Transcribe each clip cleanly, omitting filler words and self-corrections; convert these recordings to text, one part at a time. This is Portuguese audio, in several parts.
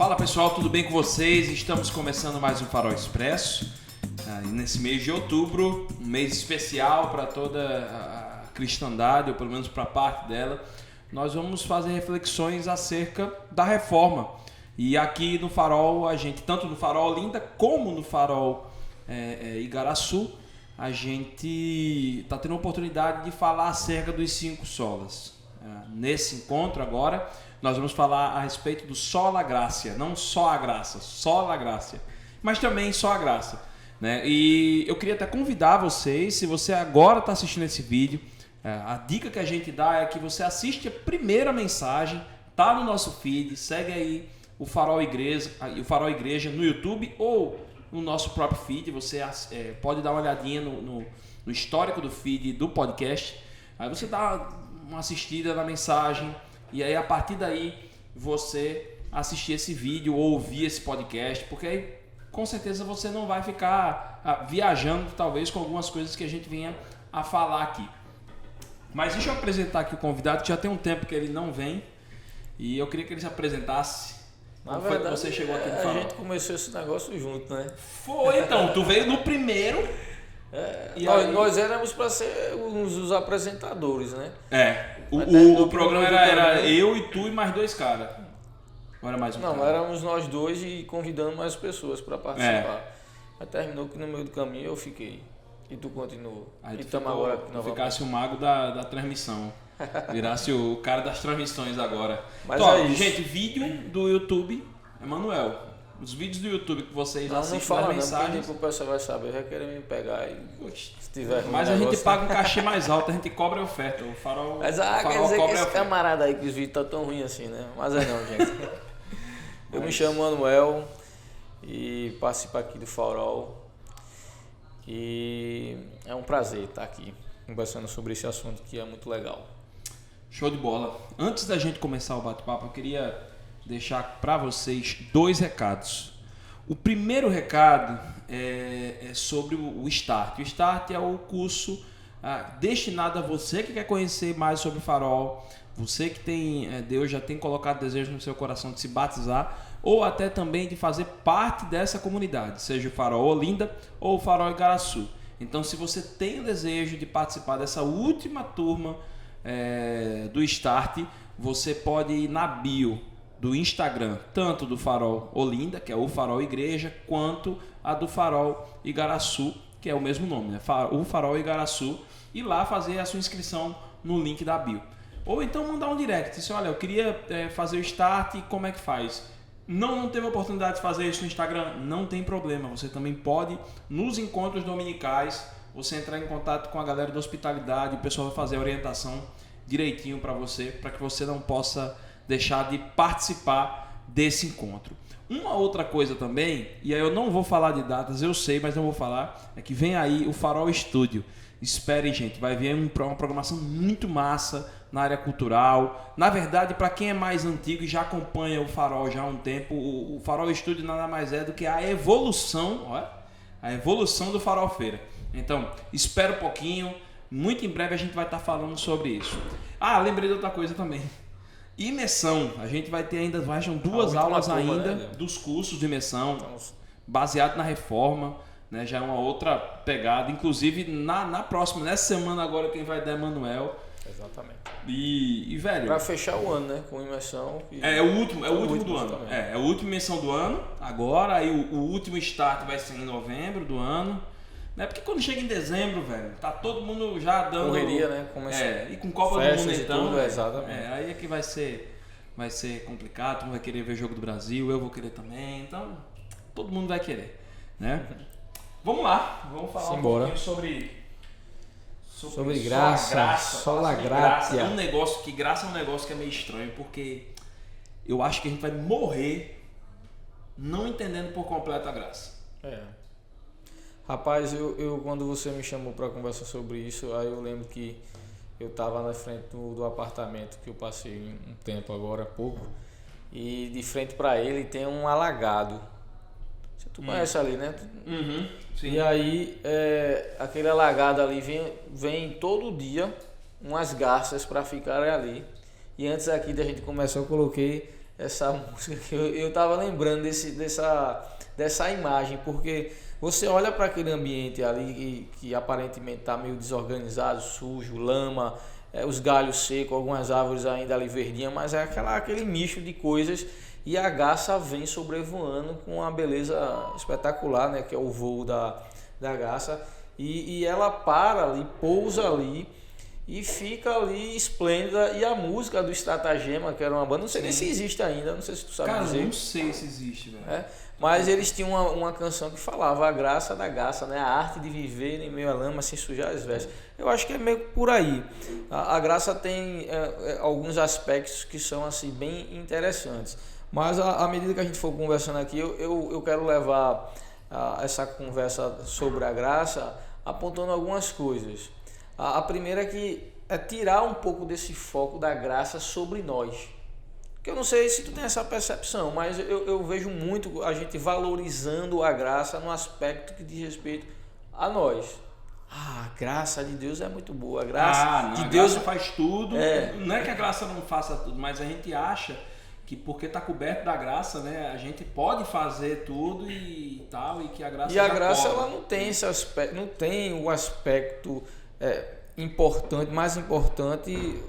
Fala pessoal, tudo bem com vocês? Estamos começando mais um Farol Expresso. Nesse mês de outubro, um mês especial para toda a cristandade, ou pelo menos para parte dela. Nós vamos fazer reflexões acerca da reforma. E aqui no Farol, a gente, tanto no Farol Olinda como no Farol Igaraçu, a gente está tendo a oportunidade de falar acerca dos 5 solas. Nesse encontro agora, nós vamos falar a respeito do sola gracia, não só a graça, sola gracia, mas também só a graça, né? E eu queria até convidar vocês, se você agora está assistindo esse vídeo, a dica que a gente dá é que você assiste a primeira mensagem, tá no nosso feed, segue aí o Farol Igreja no YouTube ou no nosso próprio feed. Você pode dar uma olhadinha no histórico do feed do podcast, aí você dá uma assistida na mensagem e aí a partir daí você assistir esse vídeo ou ouvir esse podcast, porque aí com certeza você não vai ficar viajando talvez com algumas coisas que a gente venha a falar aqui. Mas deixa eu apresentar aqui o convidado, que já tem um tempo que ele não vem e eu queria que ele se apresentasse. Na verdade, foi que você chegou aqui no Farol? A gente começou esse negócio junto, né? Foi, então, tu veio no primeiro. Nós éramos para ser os apresentadores, né? O programa era eu e tu e mais 2 caras. Ou era mais um cara? Não, éramos nós 2 e convidando mais pessoas para participar. Aí terminou que no meio do caminho eu fiquei. E tu continuou. Aí e tu agora aqui novamente. ficasse o mago da transmissão. Virasse o cara das transmissões agora. Mas então, é isso. Gente, vídeo do YouTube, Emanuel. Os vídeos do YouTube que vocês assistem não fala nas mensagens. não, porque o pessoal vai saber, vai querer me pegar e se tiver Mas a gente paga um cachê mais alto, a gente cobra a oferta. O Farol, Mas Farol quer dizer que cobra a esse oferta. camarada aí que os vídeos estão tão ruins assim, né? Mas é não, gente. Eu me chamo Manuel e participo aqui do Farol. E é um prazer estar aqui conversando sobre esse assunto que é muito legal. Show de bola. Antes da gente começar o bate-papo, eu queria deixar para vocês 2 recados. O primeiro recado é sobre o Start. O Start é o curso destinado a você que quer conhecer mais sobre o Farol, você que Deus já tem colocado desejo no seu coração de se batizar, ou até também de fazer parte dessa comunidade, seja o Farol Olinda ou o Farol Igaraçu. Então, se você tem o desejo de participar dessa última turma do Start, você pode ir na bio do Instagram, tanto do Farol Olinda, que é o Farol Igreja, quanto a do Farol Igaraçu, que é o mesmo nome, né? O Farol Igaraçu, e lá fazer a sua inscrição no link da bio. Ou então mandar um direct, dizer, olha, eu queria fazer o Start, como é que faz? Não teve a oportunidade de fazer isso no Instagram? Não tem problema, você também pode, nos encontros dominicais, você entrar em contato com a galera da hospitalidade, o pessoal vai fazer a orientação direitinho para você, para que você não possa deixar de participar desse encontro. Uma outra coisa também, e aí eu não vou falar de datas, eu sei, mas não vou falar, é que vem aí o Farol Studio. Esperem, gente, vai vir uma programação muito massa na área cultural. Na verdade, para quem é mais antigo e já acompanha o Farol já há um tempo, o Farol Studio nada mais é do que a evolução do Farol Feira. Então, espera um pouquinho, muito em breve a gente vai estar falando sobre isso. Lembrei de outra coisa também. Imersão, a gente vai ter ainda 2 aulas ainda, né, dos cursos de imersão, baseado na reforma, né, já é uma outra pegada, inclusive na próxima, nessa semana agora quem vai dar é Manuel. Exatamente. E velho, para fechar o ano, né, com imersão. É o último do ano. É a última imersão do ano, agora, aí o último start vai ser em novembro do ano. Né? Porque quando chega em dezembro, velho, tá todo mundo já dando correria, né? E com Copa do Mundo então, tudo, exatamente. Aí é que vai ser complicado, todo mundo vai querer ver o jogo do Brasil, eu vou querer também, então todo mundo vai querer, né? Vamos lá, vamos falar um pouquinho sobre graça, sola gratia. Graça é um negócio que é meio estranho, porque eu acho que a gente vai morrer não entendendo por completo a graça. Rapaz, eu quando você me chamou para conversar sobre isso, aí eu lembro que eu estava na frente do apartamento que eu passei um tempo agora há pouco, e de frente para ele tem um alagado. Tu conhece ali, né? Uhum, sim. E aí aquele alagado ali vem todo dia umas garças para ficarem ali. E antes aqui da gente começar eu coloquei essa música que eu tava lembrando dessa imagem, porque você olha para aquele ambiente ali que aparentemente está meio desorganizado, sujo, lama, os galhos secos, algumas árvores ainda ali verdinhas, mas é aquele misto de coisas, e a garça vem sobrevoando com uma beleza espetacular, né, que é o voo da garça, e ela para ali, pousa ali, e fica ali esplêndida. E a música do Estratagema, que era uma banda, não sei nem se existe ainda, não sei se tu sabe Cara, dizer. não sei se existe, velho. Mas eles tinham uma canção que falava a graça da garça, né? A arte de viver em meio à lama sem sujar as vestes. Eu acho que é meio por aí. A graça tem alguns aspectos que são assim bem interessantes. Mas à medida que a gente for conversando aqui, eu quero levar essa conversa sobre a graça apontando algumas coisas. A primeira é tirar um pouco desse foco da graça sobre nós. Que eu não sei se tu tem essa percepção, mas eu vejo muito a gente valorizando a graça no aspecto que diz respeito a nós. A graça de Deus é muito boa. A graça de Deus faz tudo. Não é que a graça não faça tudo, mas a gente acha que porque está coberto da graça, né, a gente pode fazer tudo e tal, e que a graça ela não tem esse aspecto, não tem o aspecto importante, mais importante,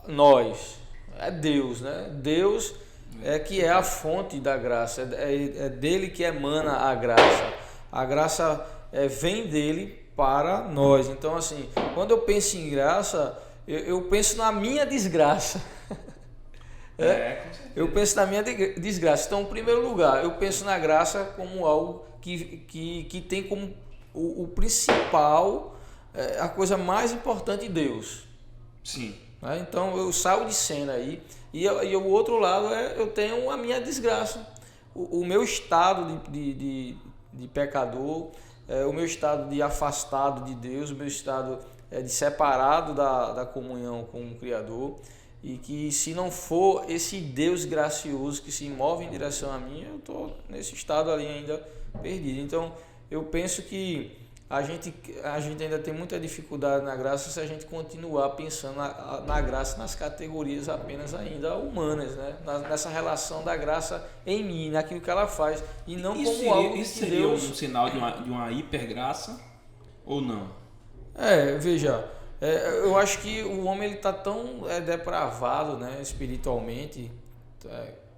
nós. É Deus, né? Deus que é a fonte da graça, é dele que emana a graça. A graça vem dele para nós. Então, assim, quando eu penso em graça, eu penso na minha desgraça. Eu penso na minha desgraça. Então, em primeiro lugar, eu penso na graça como algo que tem como o principal, a coisa mais importante de Deus. Sim. Então eu saio de cena aí e o outro lado eu tenho a minha desgraça, o meu estado de pecador, o meu estado de afastado de Deus, o meu estado de separado da comunhão com o Criador, e que se não for esse Deus gracioso que se move em direção a mim, eu estou nesse estado ali ainda perdido. Então eu penso que a gente ainda tem muita dificuldade na graça se a gente continuar pensando na graça nas categorias apenas ainda humanas, né? Nessa relação da graça em mim, naquilo que ela faz, e não como algo que isso seria Deus... um sinal de uma hipergraça ou não? Veja, eu acho que o homem está tão depravado, né, espiritualmente,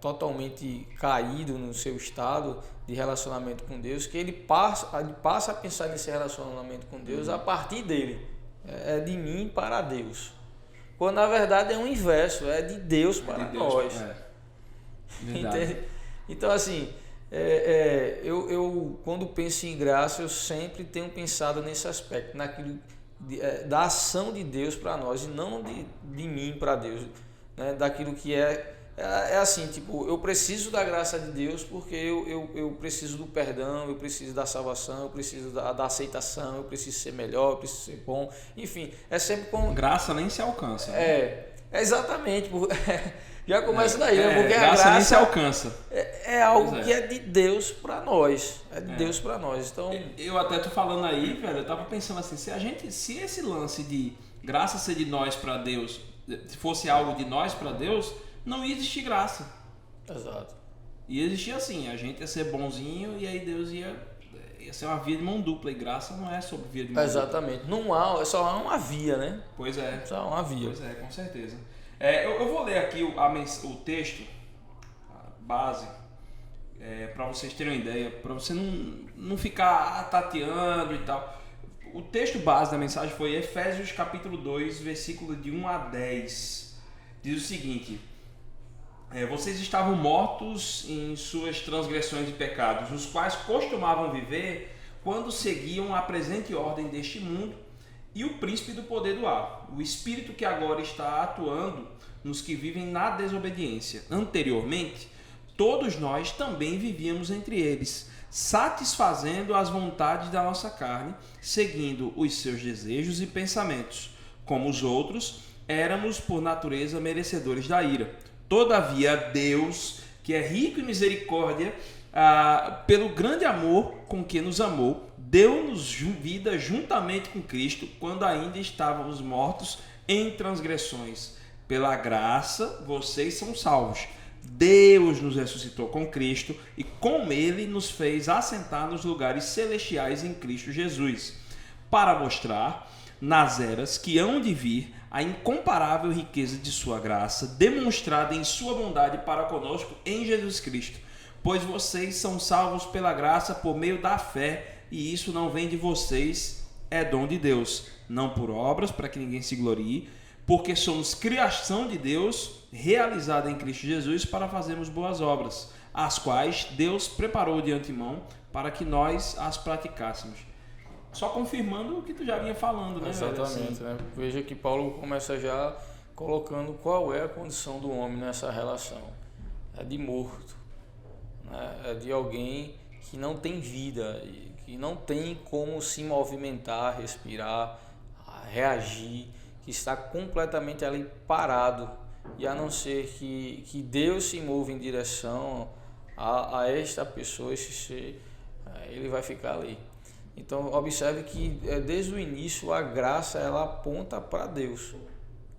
totalmente caído no seu estado de relacionamento com Deus, que ele passa a pensar nesse relacionamento com Deus a partir dele. É de mim para Deus. Quando na verdade é o inverso, é de Deus para nós. Entende? Então, assim, eu quando penso em graça, eu sempre tenho pensado nesse aspecto, naquilo da ação de Deus para nós, e não de mim para Deus, né? Daquilo que é assim, tipo, eu preciso da graça de Deus porque eu preciso do perdão, eu preciso da salvação, eu preciso da aceitação, eu preciso ser melhor, eu preciso ser bom, enfim, é sempre com... Graça nem se alcança. Né? Exatamente, já começa daí, né? Porque a graça nem se alcança. É algo que é de Deus para nós, Deus para nós, então... Eu até tô falando aí, velho, eu tava pensando assim, se esse lance de graça ser de nós para Deus, se fosse algo de nós para Deus, não ia existir graça. Exato. Ia existir assim, a gente ia ser bonzinho e aí Deus ia ser uma via de mão dupla, e graça não é sobre via de mão dupla. Exatamente. Não há, só há uma via, né? Pois é. Só há uma via. Pois é, com certeza. Eu vou ler aqui o texto, a base, para vocês terem uma ideia, para você não ficar tateando e tal. O texto base da mensagem foi Efésios capítulo 2, versículo de 1 a 10. Diz o seguinte: vocês estavam mortos em suas transgressões e pecados, os quais costumavam viver quando seguiam a presente ordem deste mundo e o príncipe do poder do ar, o espírito que agora está atuando nos que vivem na desobediência. Anteriormente, todos nós também vivíamos entre eles, satisfazendo as vontades da nossa carne, seguindo os seus desejos e pensamentos. Como os outros, éramos por natureza merecedores da ira. Todavia, Deus, que é rico em misericórdia, pelo grande amor com que nos amou, deu-nos vida juntamente com Cristo, quando ainda estávamos mortos em transgressões. Pela graça, vocês são salvos, Deus nos ressuscitou com Cristo e com Ele nos fez assentar nos lugares celestiais em Cristo Jesus, para mostrar nas eras que hão de vir a incomparável riqueza de sua graça, demonstrada em sua bondade para conosco em Jesus Cristo. Pois vocês são salvos pela graça por meio da fé, e isso não vem de vocês, é dom de Deus, não por obras, para que ninguém se glorie, porque somos criação de Deus, realizada em Cristo Jesus, para fazermos boas obras, as quais Deus preparou de antemão para que nós as praticássemos. Só confirmando o que tu já vinha falando, né? Exatamente, assim. né? Veja que Paulo começa já colocando qual é a condição do homem nessa relação. É de morto, né? É de alguém que não tem vida, que não tem como se movimentar, respirar, reagir, que está completamente ali parado, e a não ser que Deus se mova em direção a esta pessoa, esse ser, ele vai ficar ali. Então observe que desde o início a graça ela aponta para Deus.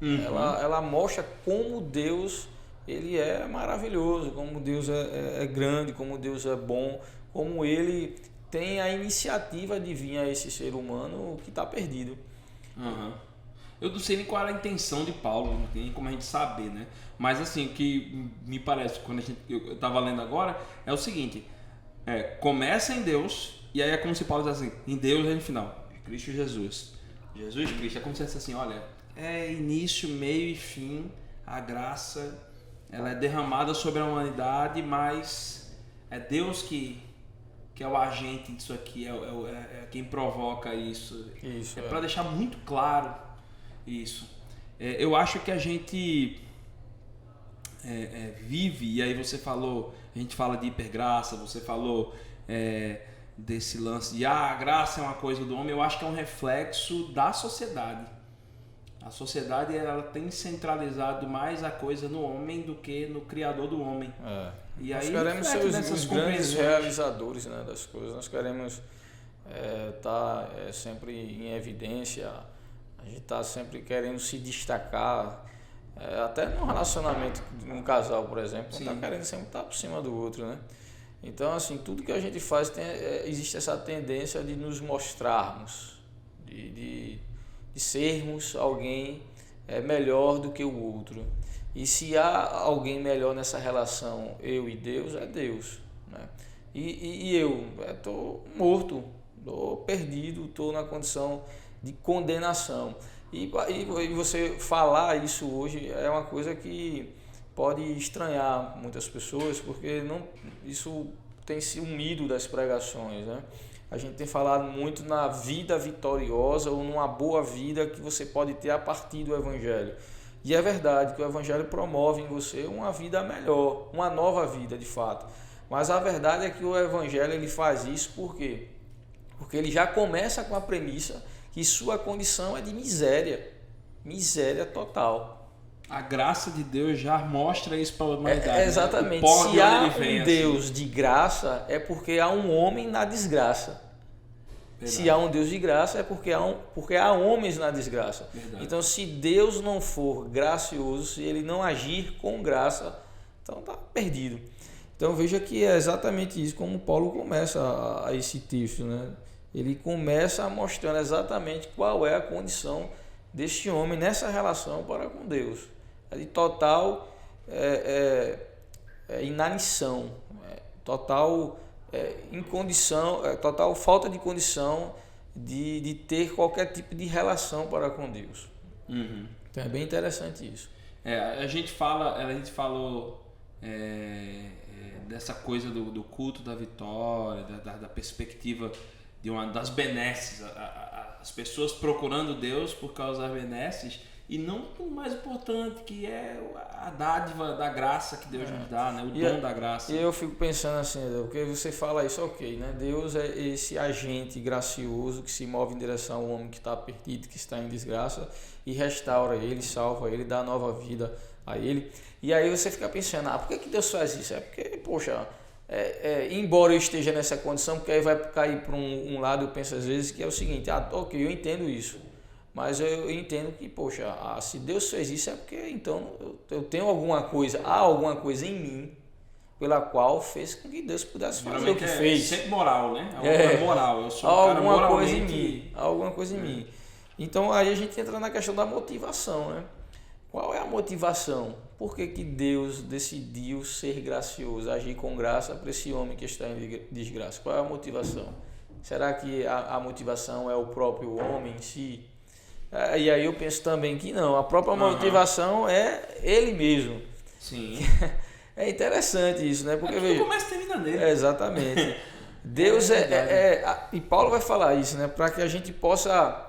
Ela mostra como Deus ele é maravilhoso, como Deus é grande, como Deus é bom, como ele tem a iniciativa de vir a esse ser humano que está perdido. Eu não sei nem qual era a intenção de Paulo, não tem como a gente saber, né? Mas assim, o que me parece, quando eu estava lendo agora, é o seguinte, começa em Deus, e aí é como se Paulo diz assim, em Deus é no final, Cristo Jesus. Jesus Cristo, é como se fosse assim, olha, é início, meio e fim, a graça, ela é derramada sobre a humanidade, mas é Deus que é o agente disso aqui, é quem provoca isso. Para deixar muito claro isso. Eu acho que a gente vive, e aí você falou, a gente fala de hipergraça, você falou desse lance de a graça é uma coisa do homem. Eu acho que é um reflexo da sociedade. A sociedade ela tem centralizado mais a coisa no homem do que no Criador do homem. E nós queremos ser os grandes realizadores, né, das coisas. Nós queremos estar sempre em evidência. A gente está sempre querendo se destacar. Até no relacionamento de um casal, por exemplo, está querendo sempre estar por cima do outro, né? Então, assim, tudo que a gente faz existe essa tendência de nos mostrarmos, de sermos alguém melhor do que o outro. E se há alguém melhor nessa relação, eu e Deus, é Deus, né? E eu estou morto, estou perdido, estou na condição de condenação. E você falar isso hoje é uma coisa que pode estranhar muitas pessoas, porque isso tem sumido das pregações, né? A gente tem falado muito na vida vitoriosa ou numa boa vida que você pode ter a partir do Evangelho. E é verdade que o Evangelho promove em você uma vida melhor, uma nova vida de fato. Mas a verdade é que o Evangelho ele faz isso por quê? Porque ele já começa com a premissa que sua condição é de miséria total. A graça de Deus já mostra isso para a humanidade. Exatamente. Se há um Deus de graça, é porque há um homem na desgraça. Verdade. Se há um Deus de graça, é porque há homens na desgraça. Verdade. Então, se Deus não for gracioso, se ele não agir com graça, então está perdido. Então, veja que é exatamente isso como Paulo começa a esse texto, né? Ele começa mostrando exatamente qual é a condição deste homem nessa relação para com Deus. É de total inanição, total incondição, total falta de condição de ter qualquer tipo de relação para com Deus. Então é bem interessante isso. A gente falou dessa coisa do culto da vitória, da perspectiva de uma das benesses, as pessoas procurando Deus por causa das benesses, e não o mais importante, que é a dádiva da graça que Deus nos dá, né? O dom da graça. E eu fico pensando assim, porque você fala isso, ok, né? Deus é esse agente gracioso que se move em direção ao homem que está perdido, que está em desgraça, e restaura ele, salva ele, dá nova vida a ele. E aí você fica pensando, por que Deus faz isso? É porque, poxa, embora eu esteja nessa condição, porque aí vai cair para um lado, eu penso às vezes que é o seguinte, ok, eu entendo isso, Mas eu entendo que, poxa, se Deus fez isso é porque então eu tenho alguma coisa, há alguma coisa em mim pela qual fez com que Deus pudesse fazer o que fez. Sempre moral, né? É moral. Eu sou um cara alguma coisa em moralmente... mim, alguma coisa em mim. Então aí a gente entra na questão da motivação, né? Qual é a motivação? Por que Deus decidiu ser gracioso, agir com graça para esse homem que está em desgraça? Qual é a motivação? Será que a motivação é o próprio homem em si? E aí eu penso também que não, a própria motivação é ele mesmo. Sim. É interessante isso, né? Porque veja, começa e termina nele. Exatamente. Deus e Paulo vai falar isso, né? Para que a gente possa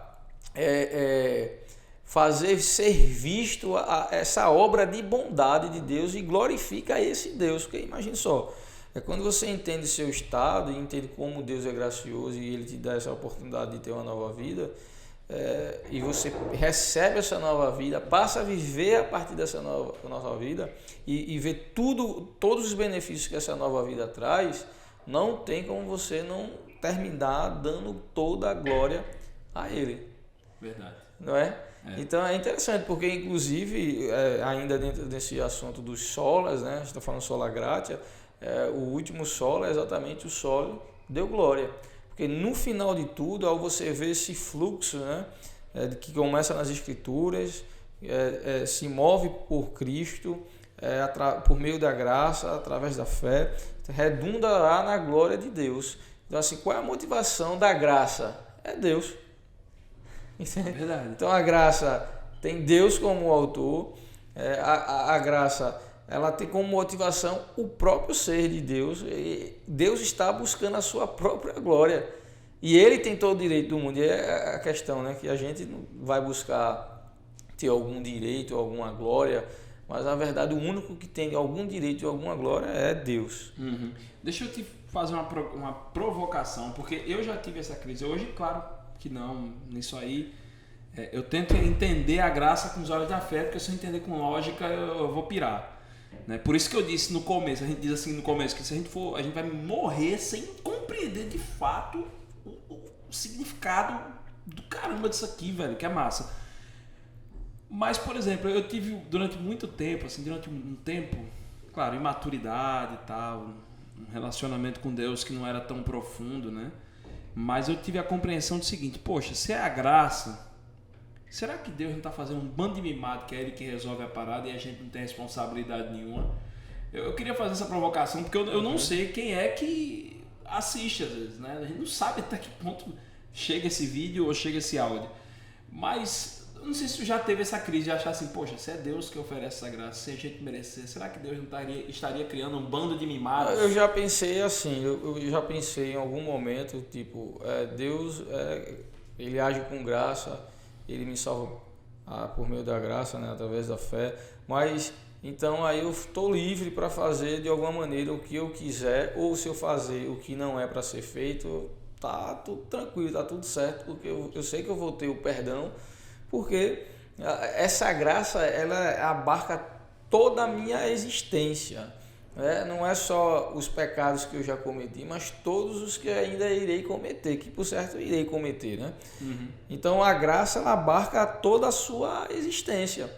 fazer ser visto essa obra de bondade de Deus e glorifica esse Deus. Porque imagine só, quando você entende seu estado e entende como Deus é gracioso e Ele te dá essa oportunidade de ter uma nova vida, e você recebe essa nova vida, passa a viver a partir dessa nova vida e ver todos os benefícios que essa nova vida traz, não tem como você não terminar dando toda a glória a Ele. Verdade. Não é? Então é interessante, porque inclusive, ainda dentro desse assunto dos solas, né? A gente está falando sola gratia, o último sola é exatamente o solo deu glória. Porque no final de tudo, ao você ver esse fluxo, né, que começa nas Escrituras, se move por Cristo, por meio da graça, através da fé, redundará na glória de Deus. Então, assim, qual é a motivação da graça? É Deus. Verdade. Então, a graça tem Deus como autor, a graça... ela tem como motivação o próprio ser de Deus. E Deus está buscando a sua própria glória. E Ele tem todo o direito do mundo. E é a questão, né? Que a gente não vai buscar ter algum direito, alguma glória. Mas, na verdade, o único que tem algum direito e alguma glória é Deus. Uhum. Deixa eu te fazer uma provocação. Porque eu já tive essa crise. Hoje, claro que não. Nisso aí, eu tento entender a graça com os olhos da fé. Porque se eu entender com lógica, eu vou pirar. Né? Por isso que eu disse no começo, a gente diz assim no começo, que se a gente for, a gente vai morrer sem compreender de fato o significado do caramba disso aqui, velho, que é massa. Mas, por exemplo, eu tive durante muito tempo, assim, durante um tempo, claro, imaturidade e tal, um relacionamento com Deus que não era tão profundo, né? Mas eu tive a compreensão do seguinte, poxa, se é a graça... será que Deus não está fazendo um bando de mimado que é Ele que resolve a parada e a gente não tem responsabilidade nenhuma? Eu queria fazer essa provocação porque eu não sei quem é que assiste às vezes, né? A gente não sabe até que ponto chega esse vídeo ou chega esse áudio. Mas eu não sei se tu já teve essa crise de achar assim, poxa, se é Deus que oferece essa graça, se a gente merecer, será que Deus não estaria criando um bando de mimados? Eu já pensei assim, eu já pensei em algum momento, tipo, Deus, Ele age com graça, Ele me salva por meio da graça, né, através da fé, mas então aí eu estou livre para fazer de alguma maneira o que eu quiser, ou se eu fazer o que não é para ser feito, tá tudo tranquilo, tá tudo certo, porque eu sei que eu vou ter o perdão, porque essa graça, ela abarca toda a minha existência. Não é só os pecados que eu já cometi, mas todos os que ainda irei cometer, que por certo irei cometer, né? Uhum. Então a graça, ela abarca toda a sua existência.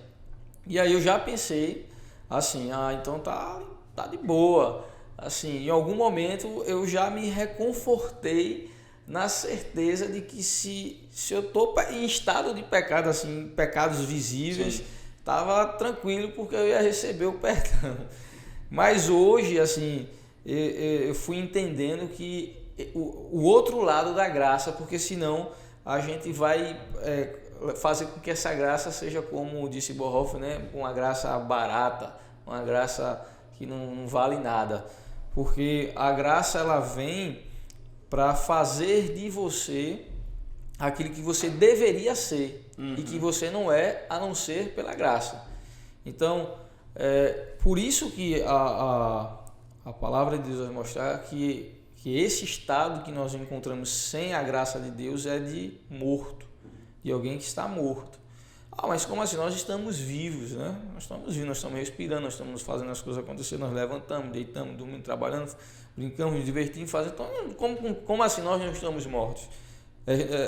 E aí eu já pensei assim, então tá de boa. Assim, em algum momento eu já me reconfortei na certeza de que se eu estou em estado de pecado, assim, pecados visíveis, estava tranquilo porque eu ia receber o perdão. Mas hoje, assim, eu fui entendendo que o outro lado da graça, porque senão a gente vai fazer com que essa graça seja, como disse Bonhoeffer, né, uma graça barata, uma graça que não vale nada. Porque a graça, ela vem para fazer de você aquilo que você deveria ser, e que você não é, a não ser pela graça. Então, por isso que a palavra de Deus vai mostrar que esse estado que nós encontramos sem a graça de Deus é de morto, de alguém que está morto. Mas como assim? Nós estamos vivos, né? Nós estamos vivos, nós estamos respirando, nós estamos fazendo as coisas acontecer, nós levantamos, deitamos, dormimos, trabalhando, brincamos, nos divertimos, fazendo. Então, como assim nós não estamos mortos?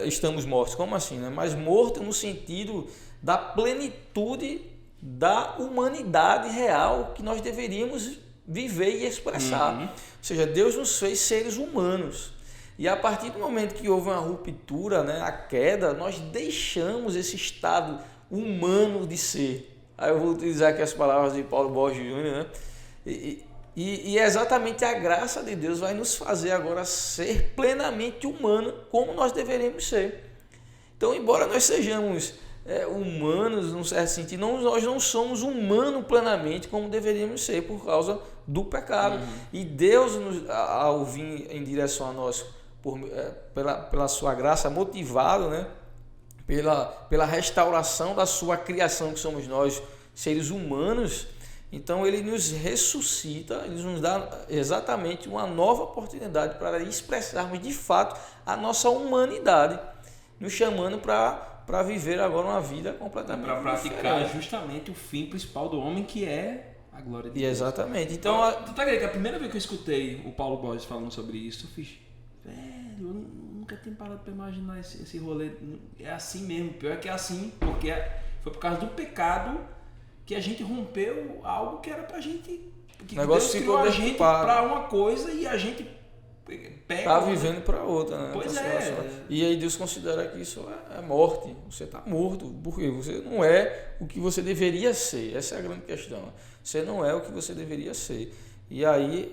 estamos mortos. Como assim, né? Mas morto no sentido da plenitude da humanidade real que nós deveríamos viver e expressar. Ou seja, Deus nos fez seres humanos. E a partir do momento que houve uma ruptura, né, a queda, nós deixamos esse estado humano de ser. Aí eu vou utilizar aqui as palavras de Paulo Borges Júnior, né? E exatamente a graça de Deus vai nos fazer agora ser plenamente humano como nós deveríamos ser. Então, embora nós sejamos humanos, num certo sentido, nós não somos humanos plenamente como deveríamos ser por causa do pecado. E Deus, ao vir em direção a nós pela sua graça, motivado, né, pela restauração da sua criação, que somos nós, seres humanos, então ele nos ressuscita, ele nos dá exatamente uma nova oportunidade para expressarmos de fato a nossa humanidade, nos chamando para viver agora uma vida completamente para praticar diferente. Justamente o fim principal do homem, que é a glória de E Deus. Exatamente. Então, tu tá ligado que a primeira vez que eu escutei o Paulo Borges falando sobre isso, eu fiz, velho, eu nunca tinha parado para imaginar esse rolê. É assim mesmo, pior é que é assim, porque foi por causa do pecado que a gente rompeu algo que era pra gente, que Deus criou a gente para uma coisa e a gente pega, tá vivendo para outra, né? Pois E aí Deus considera que isso é morte. Você está morto, porque você não é o que você deveria ser. Essa é a grande questão. Você não é o que você deveria ser. E aí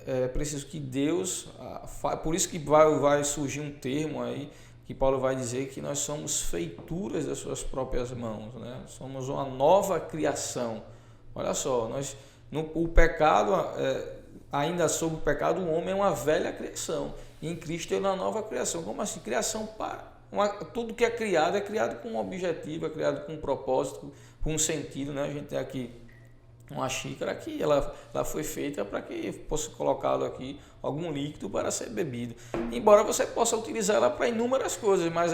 é preciso que Deus, por isso que vai surgir um termo aí que Paulo vai dizer que nós somos feituras das suas próprias mãos, né? Somos uma nova criação. Olha só, o pecado, ainda sob o pecado, o homem é uma velha criação. E em Cristo ele é uma nova criação. Como assim? Criação tudo que é criado com um objetivo, é criado com um propósito, com um sentido, né? A gente tem aqui uma xícara que ela foi feita para que fosse colocado aqui algum líquido para ser bebido. Embora você possa utilizar ela para inúmeras coisas, mas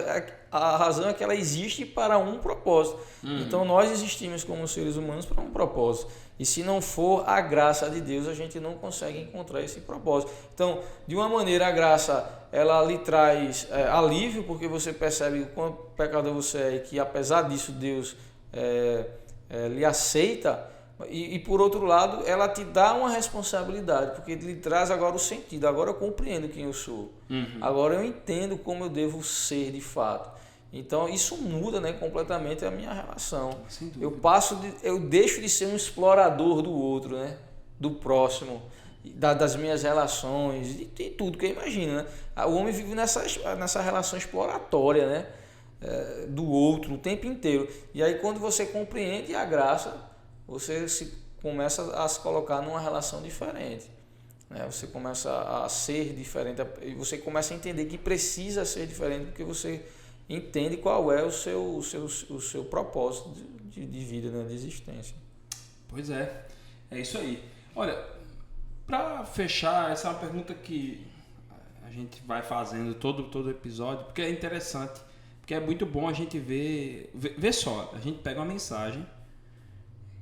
a razão é que ela existe para um propósito. Então nós existimos como seres humanos para um propósito. E se não for a graça de Deus, a gente não consegue encontrar esse propósito. Então, de uma maneira, a graça ela lhe traz alívio, porque você percebe o quão pecador você é e que apesar disso Deus lhe aceita. E por outro lado, ela te dá uma responsabilidade, porque lhe traz agora o sentido. Agora eu compreendo quem eu sou. Agora eu entendo como eu devo ser de fato. Então isso muda, né, completamente a minha relação. Eu deixo de ser um explorador do outro, né, do próximo, das minhas relações, de tudo que eu imagino, né? O homem vive nessa relação exploratória, né, do outro o tempo inteiro. E aí quando você compreende a graça, você começa a se colocar numa relação diferente, né? Você começa a ser diferente e você começa a entender que precisa ser diferente, porque você entende qual é o seu propósito de vida, né? De existência. Pois é isso aí. Olha, para fechar, essa é uma pergunta que a gente vai fazendo todo episódio, porque é interessante, porque é muito bom a gente ver só, a gente pega uma mensagem,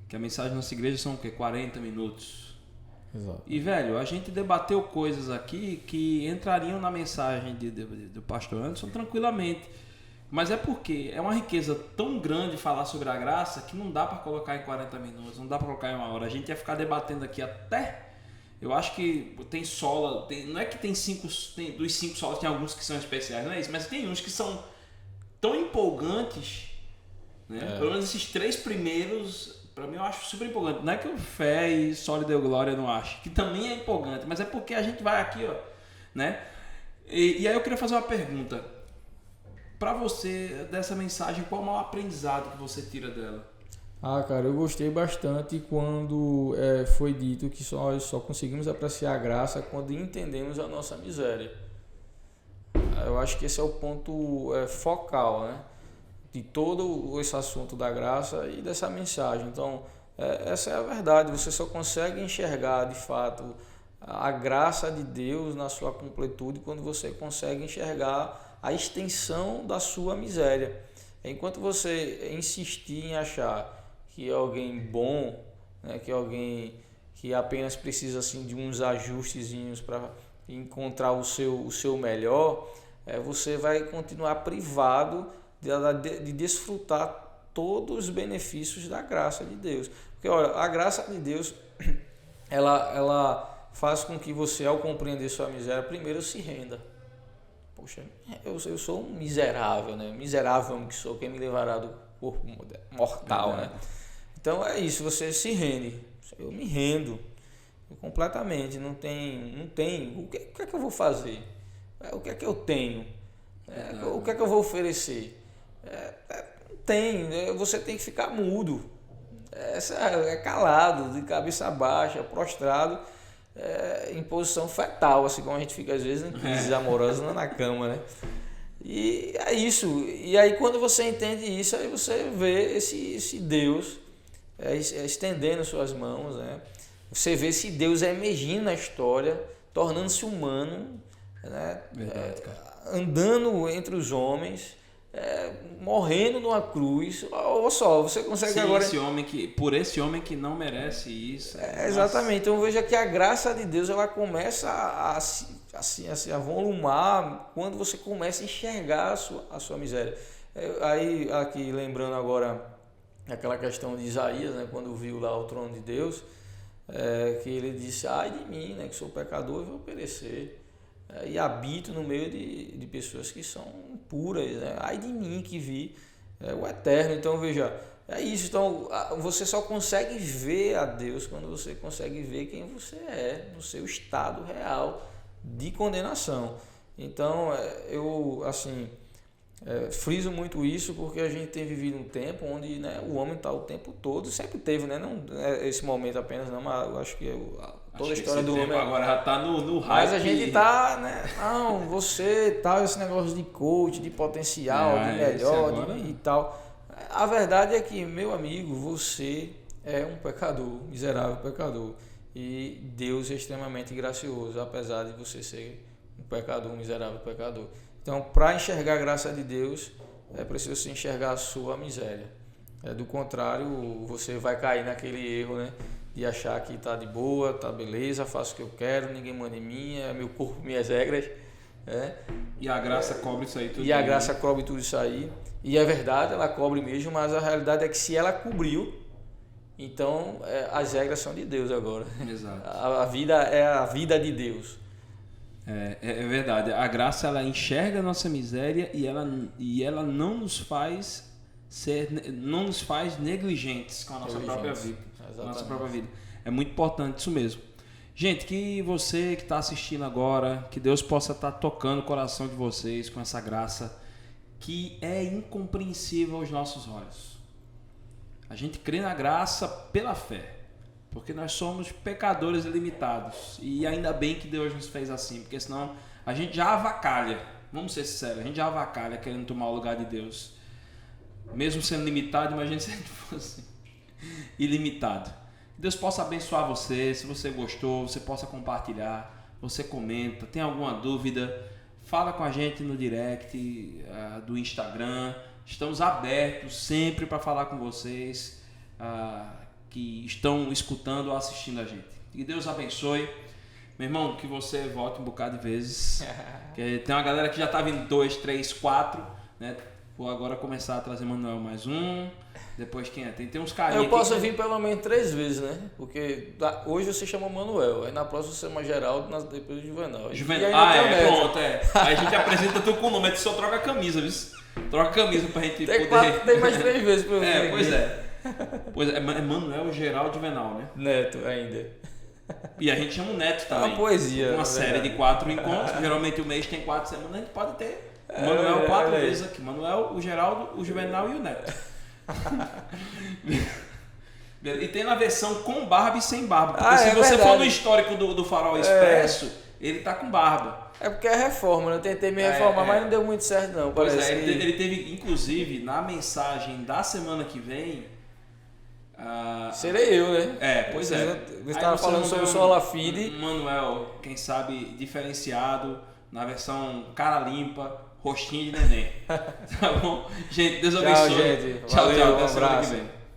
que a mensagem da nossa igreja são o quê? 40 minutos. Exato. E, velho, a gente debateu coisas aqui que entrariam na mensagem do pastor Anderson tranquilamente. Mas é porque é uma riqueza tão grande falar sobre a graça que não dá para colocar em 40 minutos, não dá para colocar em uma hora. A gente ia ficar debatendo aqui até... Eu acho que tem sola... não é que tem dos 5 solas, tem alguns que são especiais, não é isso. Mas tem uns que são tão empolgantes, né? Pelo menos esses 3 primeiros... Pra mim eu acho super empolgante. Não é que o Fé e Só lhe deu glória eu não acho, que também é empolgante, mas é porque a gente vai aqui, ó, né? E aí eu queria fazer uma pergunta. Pra você, dessa mensagem, qual é o maior aprendizado que você tira dela? Cara, eu gostei bastante quando foi dito que só conseguimos apreciar a graça quando entendemos a nossa miséria. Eu acho que esse é o ponto focal, né, de todo esse assunto da graça e dessa mensagem. Então, essa é a verdade. Você só consegue enxergar, de fato, a graça de Deus na sua completude quando você consegue enxergar a extensão da sua miséria. Enquanto você insistir em achar que é alguém bom, né, que é alguém que apenas precisa assim, de uns ajustezinhos para encontrar o seu melhor, você vai continuar privado de desfrutar todos os benefícios da graça de Deus. Porque olha, a graça de Deus, ela faz com que você, ao compreender sua miséria, primeiro se renda. Poxa, eu sou um miserável, né? Miserável que sou, quem me levará do corpo mortal, né? Então é isso, você se rende. Eu me rendo completamente, não tem. O que é que eu vou fazer? O que é que eu tenho? O que é que eu vou oferecer? Você tem que ficar mudo, calado, de cabeça baixa, prostrado, em posição fetal, assim como a gente fica às vezes em crises amorosas na cama, né? E é isso. E aí quando você entende isso, aí você vê esse Deus estendendo suas mãos, né? Você vê esse Deus emergindo na história, tornando-se humano, né? Verdade, cara. Andando entre os homens, morrendo numa cruz. Olha só, você consegue agora... Por esse homem que não merece isso. Exatamente. Então veja que a graça de Deus ela começa a se avolumar quando você começa a enxergar a sua miséria. Aí, aqui lembrando agora aquela questão de Isaías, né, quando viu lá o trono de Deus, que ele disse: ai de mim, né, que sou pecador e vou perecer. E habito no meio de pessoas que são puras, né? Ai de mim que vi o Eterno. Então veja, é isso. Então você só consegue ver a Deus quando você consegue ver quem você é, no seu estado real de condenação. Então eu assim friso muito isso porque a gente tem vivido um tempo onde, né, o homem está o tempo todo, sempre teve, né? Não esse momento apenas, não, mas eu acho que toda a história do homem agora já está no hype. Mas a gente está, né? Não, você tal, esse negócio de coach, de potencial, de melhor e tal. A verdade é que, meu amigo, você é um pecador, miserável pecador. E Deus é extremamente gracioso, apesar de você ser um pecador, um miserável pecador. Então, para enxergar a graça de Deus, é preciso se enxergar a sua miséria. Do contrário, você vai cair naquele erro, né, de achar que está de boa, está beleza, faço o que eu quero, ninguém manda em mim, é meu corpo, minhas regras. E a graça cobre isso aí tudo. E a graça cobre tudo isso aí. E é verdade, ela cobre mesmo, mas a realidade é que se ela cobriu, então as regras são de Deus agora. Exato. A vida é a vida de Deus. É verdade. A graça, ela enxerga a nossa miséria e ela não nos faz negligentes com a nossa própria vida. Com a nossa própria vida. É muito importante isso mesmo. Gente, que você que está assistindo agora, que Deus possa estar tocando o coração de vocês com essa graça que é incompreensível aos nossos olhos. A gente crê na graça pela fé, porque nós somos pecadores ilimitados. E ainda bem que Deus nos fez assim, porque senão a gente já avacalha. Vamos ser sinceros, a gente já avacalha querendo tomar o lugar de Deus. Mesmo sendo limitado, imagine se a gente fosse ilimitado. Que Deus possa abençoar você. Se você gostou, você possa compartilhar. Você comenta, tem alguma dúvida, fala com a gente no direct do Instagram. Estamos abertos sempre para falar com vocês que estão escutando ou assistindo a gente. Que Deus abençoe. Meu irmão, que você volte um bocado de vezes. Tem uma galera que já está vindo 2, 3, 4, né? Vou agora começar a trazer Manuel mais um. Depois quem é? Tem uns carinhas. Eu posso vir pelo menos 3 vezes, né? Porque hoje você chama Manuel, aí na próxima você chama Geraldo, depois o Juvenal. Pronto, Aí a gente apresenta tu com o nome, a gente só troca a camisa, viu? Troca a camisa pra gente poder... Tem mais 3 vezes pra eu vir. Pois é, Manuel, Geraldo e Juvenal, né? Neto ainda. E a gente chama o Neto também. É uma poesia. Uma série de 4 encontros, geralmente o mês tem 4 semanas, a gente pode ter Manuel 4 vezes aqui. Manuel, o Geraldo, o Juvenal e o Neto. E tem na versão com barba e sem barba. Porque se você for no histórico do Farol Expresso, ele tá com barba. É porque é reforma, né? Eu tentei me reformar, mas não deu muito certo não. Pois ele teve, inclusive, na mensagem da semana que vem... Serei eu, né? Pois é. Você estava falando sobre o Sola Fide. Manuel, quem sabe, diferenciado, na versão cara limpa, rostinho de neném. Tá bom? Gente, Deus abençoe. Tchau, gente. Tchau, Valeu, até um semana que abraço. vem.